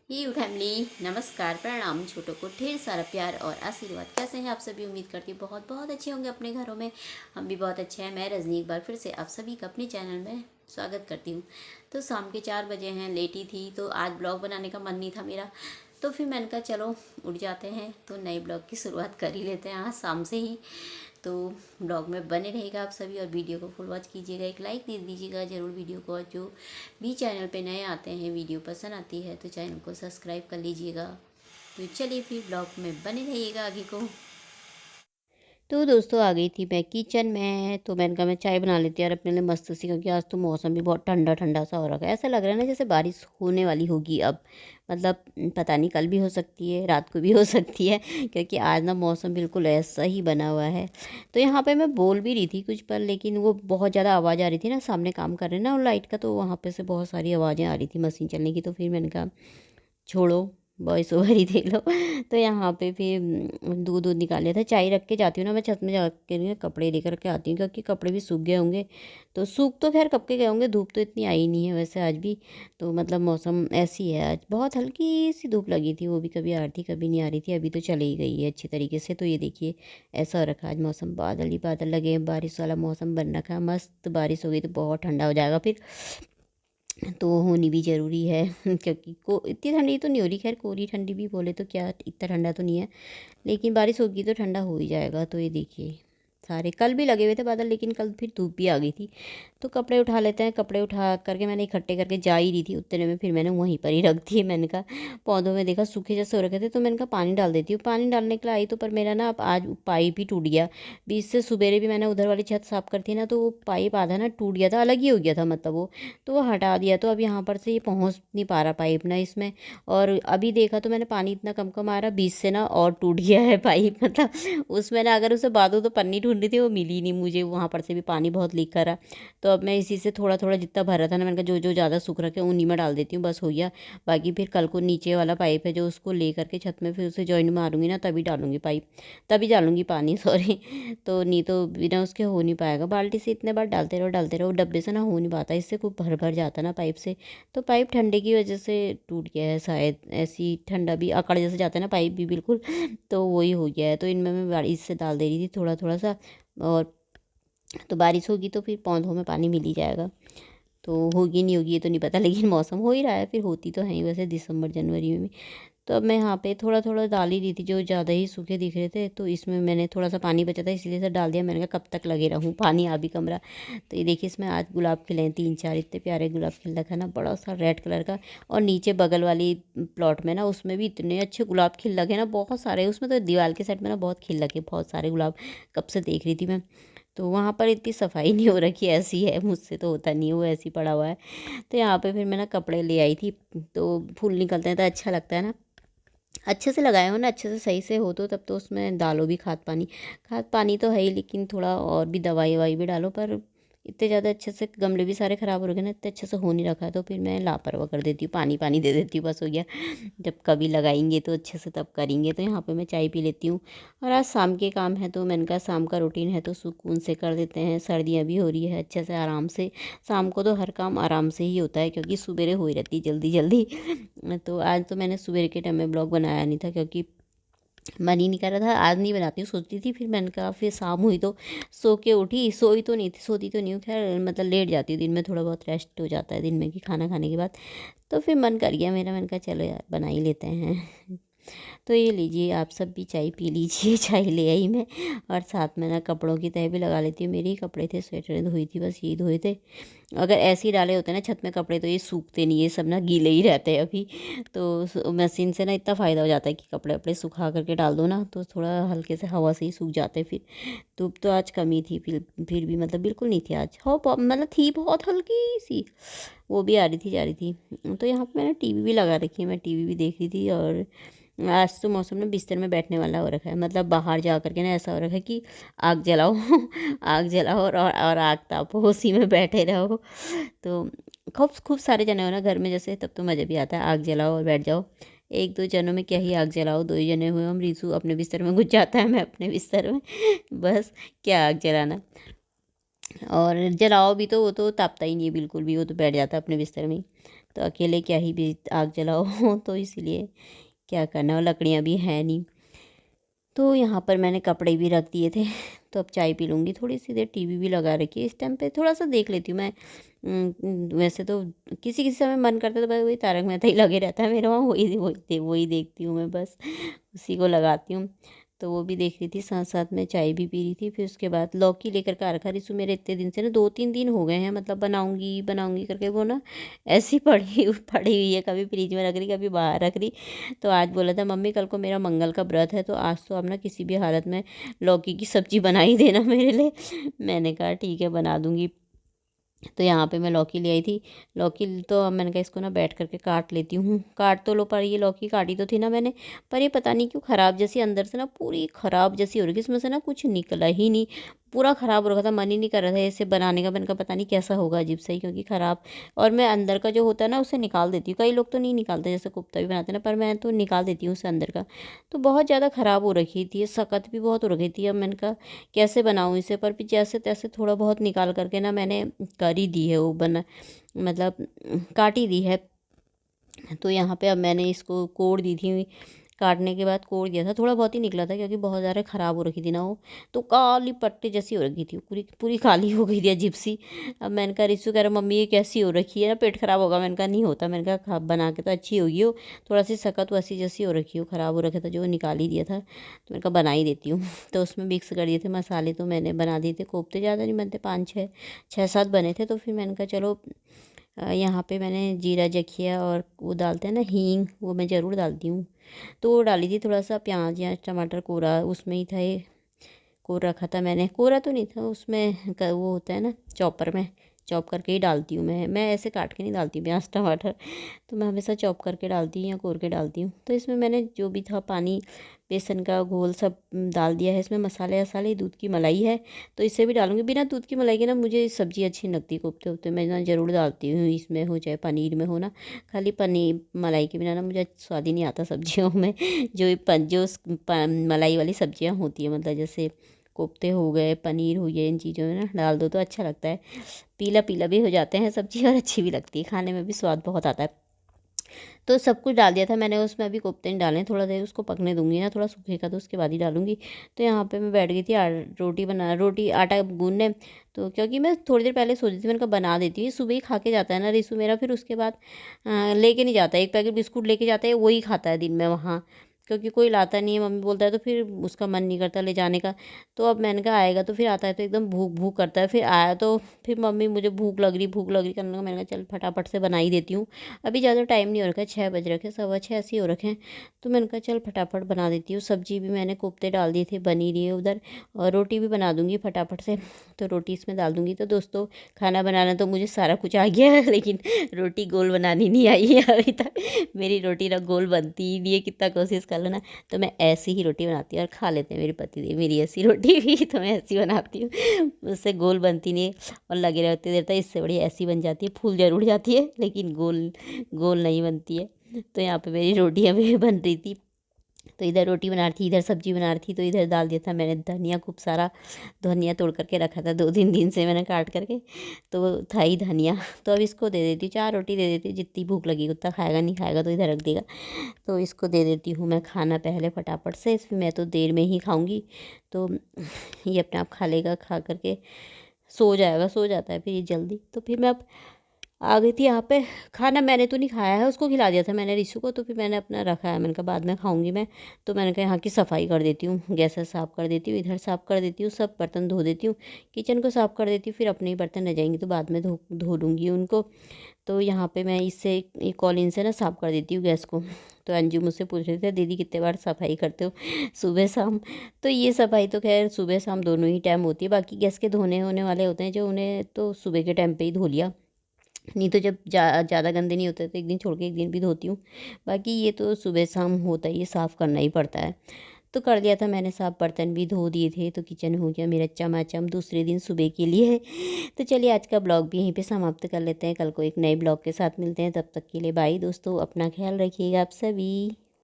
You family, नमस्कार, प्रणाम। छोटों को ढेर सारा प्यार और आशीर्वाद। कैसे हैं आप सभी? उम्मीद करती हूँ बहुत बहुत अच्छे होंगे अपने घरों में। हम भी बहुत अच्छे हैं। मैं रजनी एक बार फिर से आप सभी का अपने चैनल में स्वागत करती हूँ। तो शाम के 4 बजे हैं, लेटी थी तो आज ब्लॉग बनाने का मन नहीं था मेरा। तो फिर मैंने कहा चलो उठ जाते हैं तो नए ब्लॉग की शुरुआत कर ही लेते हैं आज शाम से ही। तो ब्लॉग में बने रहेगा आप सभी और वीडियो को फुल वॉच कीजिएगा, एक लाइक दे दीजिएगा ज़रूर वीडियो को। और जो भी चैनल पे नए आते हैं, वीडियो पसंद आती है तो चैनल को सब्सक्राइब कर लीजिएगा। तो चलिए फिर ब्लॉग में बने रहिएगा आगे को। तो दोस्तों आ गई थी मैं किचन में, तो मैंने कहा मैं चाय बना लेती हूँ और अपने लिए मस्त सी, क्योंकि आज तो मौसम भी बहुत ठंडा ठंडा सा हो रखा है। ऐसा लग रहा है ना जैसे बारिश होने वाली होगी अब। मतलब पता नहीं, कल भी हो सकती है, रात को भी हो सकती है, क्योंकि आज ना मौसम बिल्कुल ऐसा ही बना हुआ है। तो यहाँ पे मैं बोल भी रही थी कुछ पर, लेकिन वो बहुत ज़्यादा आवाज़ आ रही थी ना, सामने काम कर रहे हैं ना और लाइट का, तो वहाँ पे से बहुत सारी आवाज़ें आ रही थी मशीन चलने की। तो फिर मैंने कहा छोड़ो, वॉइस ओवर ही दे लो। तो यहाँ पे फिर दूध दूध निकाल लिया था। चाय रख के जाती हूँ ना मैं छत में, जाके ना कपड़े लेकर के आती हूँ, क्योंकि कपड़े भी सूख गए होंगे। तो सूख तो खैर कब के गए होंगे, धूप तो इतनी आई नहीं है वैसे आज भी। तो मतलब मौसम ऐसी है, आज बहुत हल्की सी धूप लगी थी, वो भी कभी आ रही थी कभी नहीं आ रही थी। अभी तो चली ही गई है अच्छी तरीके से। तो ये देखिए ऐसा हो रखा है आज मौसम, बादल ही बादल लगे हैं, बारिश वाला मौसम बन रखा है। मस्त बारिश हो गई तो बहुत ठंडा हो जाएगा फिर, तो होनी भी ज़रूरी है। क्योंकि को इतनी ठंडी तो नहीं हो रही, खैर कोरी ठंडी भी बोले तो क्या, इतना ठंडा तो नहीं है, लेकिन बारिश होगी तो ठंडा हो ही जाएगा। तो ये देखिए सारे कल भी लगे हुए थे बादल, लेकिन कल फिर धूप भी आ गई थी। तो कपड़े उठा लेते हैं। कपड़े उठा करके मैंने इकट्ठे करके जा ही रही थी, उतने में फिर मैंने वहीं पर ही रख दिए। मैंने कहा पौधों में देखा सूखे जैसे हो रखे थे, तो मैंने कहा पानी डाल देती हूँ। पानी डालने के लिए आई तो पर मेरा ना अब आज पाइप ही टूट गया। बीच से सुबेरे भी मैंने उधर वाली छत साफ़ करती ना, तो वो पाइप आधा ना टूट गया था, अलग ही हो गया था मतलब वो। तो वो हटा दिया, तो अब यहाँ पर से ये पहुँच नहीं पा रहा पाइप ना इसमें। और अभी देखा तो मैंने पानी इतना कम कम आ रहा, बीच से ना और टूट गया है पाइप। मतलब उसमें ना अगर उसे बांधो तो पन्नी ढूंढ रही थी, वो मिली नहीं मुझे, वहाँ पर से भी पानी बहुत लीक कर रहा। तो अब मैं इसी से थोड़ा थोड़ा जितना भरा था ना, मैंने कहा जो जो ज़्यादा सूख रखे उन्हीं में डाल देती हूँ, बस हो गया। बाकी फिर कल को नीचे वाला पाइप है जो, उसको ले करके छत में फिर उसे जॉइंट मारूंगी ना, तभी डालूंगी पाइप, तभी डालूंगी पानी। सॉरी। तो नहीं तो बिना उसके हो नहीं पाएगा। बाल्टी से इतने बार डालते रहो, डब्बे से ना हो नहीं पाता, इससे खूब भर भर जाता ना पाइप से। तो पाइप ठंडे की वजह से टूट गया है शायद, ऐसी ठंडा भी अकड़ जैसे जाता है ना पाइप भी बिल्कुल, तो वही हो गया है। तो इनमें मैं बारिश से डाल दे रही थी थोड़ा थोड़ा सा। और तो बारिश होगी तो फिर पौधों में पानी मिल ही जाएगा। तो होगी नहीं होगी ये तो नहीं पता, लेकिन मौसम हो ही रहा है, फिर होती तो है ही वैसे दिसंबर जनवरी में भी। तो अब मैं यहाँ पे थोड़ा थोड़ा डाल ही रही थी, जो ज़्यादा ही सूखे दिख रहे थे, तो इसमें मैंने थोड़ा सा पानी बचा था इसलिए से डाल दिया। मैंने कहा कब तक लगे रहूँ, पानी आ भी कम रहा। तो ये देखिए इसमें आज गुलाब खिले हैं 3-4, इतने प्यारे गुलाब खिल रखा है ना, बड़ा सा रेड कलर का। और नीचे बगल वाली प्लॉट में ना, उसमें भी इतने अच्छे गुलाब खिल लगे ना, बहुत सारे। उसमें तो दीवार के साइड में ना बहुत खिल लगे, बहुत सारे गुलाब, कब से देख रही थी मैं। तो वहाँ पर इतनी सफाई नहीं हो रखी, ऐसी है, मुझसे तो होता नहीं है, वो ऐसे ही पड़ा हुआ है। तो यहाँ पे फिर मैं ना कपड़े ले आई थी, तो फूल निकलते हैं तो अच्छा लगता है ना। अच्छे से लगाए हो ना, अच्छे से सही से हो, तो तब तो उसमें डालो भी खाद पानी। खाद पानी तो है ही, लेकिन थोड़ा और भी दवाई ववाई भी डालो। पर इतने ज़्यादा अच्छे से गमले भी सारे ख़राब हो गए ना, इतने अच्छे से हो नहीं रखा है, तो फिर मैं लापरवाह कर देती हूँ, पानी पानी दे देती हूँ, बस हो गया। जब कभी लगाएंगे तो अच्छे से तब करेंगे। तो यहाँ पे मैं चाय पी लेती हूँ। और आज शाम के काम है, तो मैंने कहा शाम का रूटीन है तो सुकून से कर देते हैं। सर्दियाँ भी हो रही है, अच्छे से आराम से। शाम को तो हर काम आराम से ही होता है, क्योंकि सुबेरे हो ही रहती है जल्दी जल्दी। तो आज तो मैंने सुबह के टाइम में ब्लॉग बनाया नहीं था, क्योंकि मन ही नहीं कर रहा था। आज नहीं बनाती हूँ सोचती थी, फिर मैंने कहा फिर शाम हुई तो सो के उठी। सोई तो नहीं थी, सोती तो नहीं हूँ खैर, मतलब लेट जाती हूँ दिन में, थोड़ा बहुत रेस्ट हो जाता है दिन में कि खाना खाने के बाद। तो फिर मन कर गया मेरा, मैंने कहा चलो यार बना ही लेते हैं। तो ये लीजिए आप सब भी चाय पी लीजिए। चाय ले आई मैं, और साथ में ना कपड़ों की तह भी लगा लेती हूँ। मेरे ही कपड़े थे, स्वेटर धोई थी, बस यही धोए थे। अगर ऐसे ही डाले होते ना छत में कपड़े, तो ये सूखते नहीं, ये सब ना गीले ही रहते हैं अभी। तो मशीन से ना इतना फ़ायदा हो जाता है कि कपड़े अपने सुखा करके डाल दो ना, तो थोड़ा हल्के से हवा से ही सूख जाते हैं फिर। धूप तो आज कम ही थी, फिर भी मतलब बिल्कुल नहीं थी आज, हो मतलब थी बहुत हल्की सी, वो भी आ रही थी जा रही थी। तो यहाँ पे मैंने टीवी भी लगा रखी है, मैं टीवी भी देख रही थी। और आज तो मौसम में बिस्तर में बैठने वाला हो रखा है, मतलब बाहर जा करके ना ऐसा हो रखा है कि आग जलाओ। आग जलाओ और आग तापो, उसी में बैठे रहो। तो खूब खूब सारे जने हो ना घर में जैसे, तब तो मज़ा भी आता है, आग जलाओ और बैठ जाओ। एक दो जनों में क्या ही आग जलाओ, दो ही जने हुए हम, रीसू अपने बिस्तर में घुस जाता है, मैं अपने बिस्तर में। बस क्या आग जलाना। और जलाओ भी तो वो तो तापता ही नहीं है बिल्कुल भी, वो तो बैठ जाता है अपने बिस्तर में ही। तो अकेले क्या ही भी आग जलाओ तो इसीलिए क्या करना, और लकड़ियाँ भी हैं नहीं। तो यहाँ पर मैंने कपड़े भी रख दिए थे। तो अब चाय पी लूँगी, थोड़ी सी देर टीवी भी लगा रखी है, इस टाइम पे थोड़ा सा देख लेती हूँ मैं। वैसे तो किसी किसी समय मन करता है तो बस वही तारक मेहता ही लगे रहता है मेरे वहाँ, वही देखती हूँ मैं बस, उसी को लगाती हूँ। तो वो भी देख रही थी, साथ साथ में चाय भी पी रही थी। फिर उसके बाद लौकी लेकर के आ रखा रिसु मेरे, इतने दिन से ना 2-3 दिन हो गए हैं, मतलब बनाऊंगी बनाऊंगी करके वो ना ऐसी पड़ी पड़ी हुई है, कभी फ्रिज में रख रही कभी बाहर रख रही। तो आज बोला था मम्मी कल को मेरा मंगल का व्रत है, तो आज तो आप ना किसी भी हालत में लौकी की सब्ज़ी बना ही देना मेरे लिए। मैंने कहा ठीक है बना दूंगी। तो यहाँ पे मैं लौकी ले आई थी। लौकी तो अब मैंने कहा इसको ना बैठ करके काट लेती हूँ, काट तो लो, पर ये लौकी काटी तो थी ना मैंने, पर ये पता नहीं क्यों ख़राब जैसी अंदर से ना पूरी ख़राब जैसी हो रही थी, इसमें से ना कुछ निकला ही नहीं, पूरा ख़राब हो रखा था। मन ही नहीं कर रहा था इसे बनाने का, मैंने कहा पता नहीं कैसा होगा अजीब सा ही, क्योंकि ख़राब। और मैं अंदर का जो होता है ना उसे निकाल देती हूँ, कई लोग तो नहीं निकालते जैसे कोफ्ता भी बनाते हैं ना, पर मैं तो निकाल देती हूँ उसे अंदर का। तो बहुत ज़्यादा ख़राब हो रखी थी, सख्त भी बहुत हो रखी थी। अब मैंने कहा कैसे बनाऊँ इसे, पर फिर जैसे तैसे थोड़ा बहुत निकाल करके ना मैंने कर ही दी है वो बना, मतलब काट ही दी है। तो यहाँ पे अब मैंने इसको कोड़ दी थी, काटने के बाद कोड़ दिया था, थोड़ा बहुत ही निकला था क्योंकि बहुत ज़्यादा ख़राब हो रखी थी ना वो। तो काली पट्टी जैसी हो रखी थी, पूरी पूरी काली हो गई थी अजीब सी। अब मैंने कहा रिसु कह रहा मम्मी ये कैसी हो रखी है ना, पेट ख़राब होगा। मैंने कहा नहीं होता, मैंने कहा बना के तो अच्छी होगी हो, थोड़ा सी सख्त वैसी जैसी हो रखी हो, ख़राब हो रखा था जो निकाल ही दिया था। तो मैंने कहा बना ही देती हूँ। तो उसमें मिक्स कर दिए थे मसाले, तो मैंने बना दिए थे। कोफ्ते ज़्यादा नहीं बनते, 5-6 6-7 बने थे। तो फिर मैंने कहा चलो यहाँ पे मैंने जीरा जखिया और वो डालते हैं ना हींग, वो मैं ज़रूर डालती हूँ। तो वो डाली थी, थोड़ा सा प्याज या टमाटर कोरा उसमें ही था ये, कोरा रखा था मैंने, कोरा तो नहीं था उसमें वो होता है ना चॉपर में, चॉप करके ही डालती हूँ मैं ऐसे काट के नहीं डालती प्याज टमाटर। तो मैं हमेशा चॉप करके डालती हूँ या कोर के डालती हूँ। तो इसमें मैंने जो भी था पानी, बेसन का घोल सब डाल दिया है। इसमें मसाले वसाले, दूध की मलाई है तो इसे भी डालूंगी। बिना दूध की मलाई के ना मुझे सब्ज़ी अच्छी नहीं लगती, कोफ्ते वोफ्ते मैं ना ज़रूर डालती हूँ, इसमें हो चाहे पनीर में हो ना। खाली पनीर मलाई के बिना ना मुझे स्वाद ही नहीं आता सब्जियों में। मलाई वाली सब्जियाँ होती है, मतलब जैसे कोफ्ते हो गए, पनीर हो गया, इन चीज़ों में ना डाल दो तो अच्छा लगता है। पीला पीला भी हो जाते हैं सब्ज़ी और अच्छी भी लगती है, खाने में भी स्वाद बहुत आता है। तो सब कुछ डाल दिया था मैंने उसमें, अभी कोफ्ते नहीं डाले, थोड़ा देर उसको पकने दूंगी ना, थोड़ा सूखेगा तो उसके बाद ही डालूंगी। तो यहाँ पे मैं बैठ गई थी रोटी आटा गूंदने। तो क्योंकि मैं थोड़ी देर पहले सोची थी, मैंने कहा बना देती हूँ, सुबह ही खा के जाता है ना रिसु मेरा, फिर उसके बाद लेके नहीं जाता है, एक पैकेट बिस्कुट लेके जाता है, वही खाता है दिन में वहाँ, क्योंकि कोई लाता नहीं है, मम्मी बोलता है तो फिर उसका मन नहीं करता ले जाने का। तो अब मैंने कहा आएगा तो फिर आता है तो एकदम भूख भूख करता है, फिर आया तो फिर मम्मी मुझे भूख लग रही करने लगा। मैंने कहा चल फटाफट से बना ही देती हूँ। अभी ज़्यादा टाइम नहीं हो रखा है, 6 बज रखे, 6:15 ऐसे ही हो रखे हैं। तो मैंने कहा चल फटाफट बना देती हूँ। सब्जी भी मैंने कोफ्ते डाल दिए थे, बनी रही है उधर, और रोटी भी बना दूँगी फटाफट से। तो रोटी इसमें डाल दूँगी। तो दोस्तों खाना बनाना तो मुझे सारा कुछ आ गया है, लेकिन रोटी गोल बनानी नहीं आई है अभी तक। मेरी रोटी ना गोल बनती ही नहीं है, कितना कोशिश कर लो ना। तो मैं ऐसी ही रोटी बनाती हूँ और खा लेते हैं मेरे पति देव मेरी ऐसी रोटी भी। तो मैं ऐसी बनाती हूँ, उससे गोल बनती नहीं है और लगे रहते देर तक, इससे बड़ी ऐसी बन जाती है, फूल जरूर जाती है लेकिन गोल गोल नहीं बनती है। तो यहाँ पे मेरी रोटियाँ भी बन रही थी। तो इधर रोटी बना रही थी, इधर सब्जी बना रही थी। तो इधर डाल दिया था मैंने धनिया, खूब सारा धनिया तोड़ करके रखा था, 2-3 दिन से मैंने काट करके, तो था ही धनिया। तो अब इसको दे देती हूँ, 4 रोटी दे देती हूँ, जितनी भूख लगी उतना खाएगा, नहीं खाएगा तो इधर रख देगा। तो इसको दे देती हूँ मैं खाना पहले फटाफट से, इसमें मैं तो देर में ही खाऊंगी। तो ये अपने आप खा लेगा, खा करके सो जाता है फिर ये जल्दी। तो फिर मैं अब आ गई थी यहाँ पे। खाना मैंने तो नहीं खाया है, उसको खिला दिया था मैंने रिशु को, तो फिर मैंने अपना रखा है, मैंने कहा बाद में खाऊंगी मैं। तो मैंने कहा यहाँ की सफाई कर देती हूँ, गैस साफ़ कर देती हूँ, इधर साफ़ कर देती हूँ, सब बर्तन धो देती हूँ, किचन को साफ़ कर देती हूँ, फिर अपने ही बर्तन रह जाएंगे तो बाद में धो लूँगी उनको। तो यहाँ पे मैं इससे कॉलिन से ना साफ़ कर देती हूँ गैस को। तो अंजू मुझसे पूछ रहे थे दीदी कितने बार सफाई करते हो, सुबह शाम। तो ये सफाई तो खैर सुबह शाम दोनों ही टाइम होती है, बाकी गैस के धोने होने वाले होते हैं जो, उन्हें तो सुबह के टाइम पे ही धो लिया। नहीं तो जब ज़्यादा गंदे नहीं होते तो एक दिन छोड़ के एक दिन भी धोती हूँ। बाकी ये तो सुबह शाम होता है, ये साफ़ करना ही पड़ता है। तो कर दिया था मैंने साफ, बर्तन भी धो दिए थे, तो किचन हो गया मेरा चमाचम दूसरे दिन सुबह के लिए। तो चलिए आज का ब्लॉग भी यहीं पे समाप्त कर लेते हैं, कल को एक नए ब्लॉग के साथ मिलते हैं, तब तक के लिए बाय दोस्तों, अपना ख्याल रखिएगा आप सभी।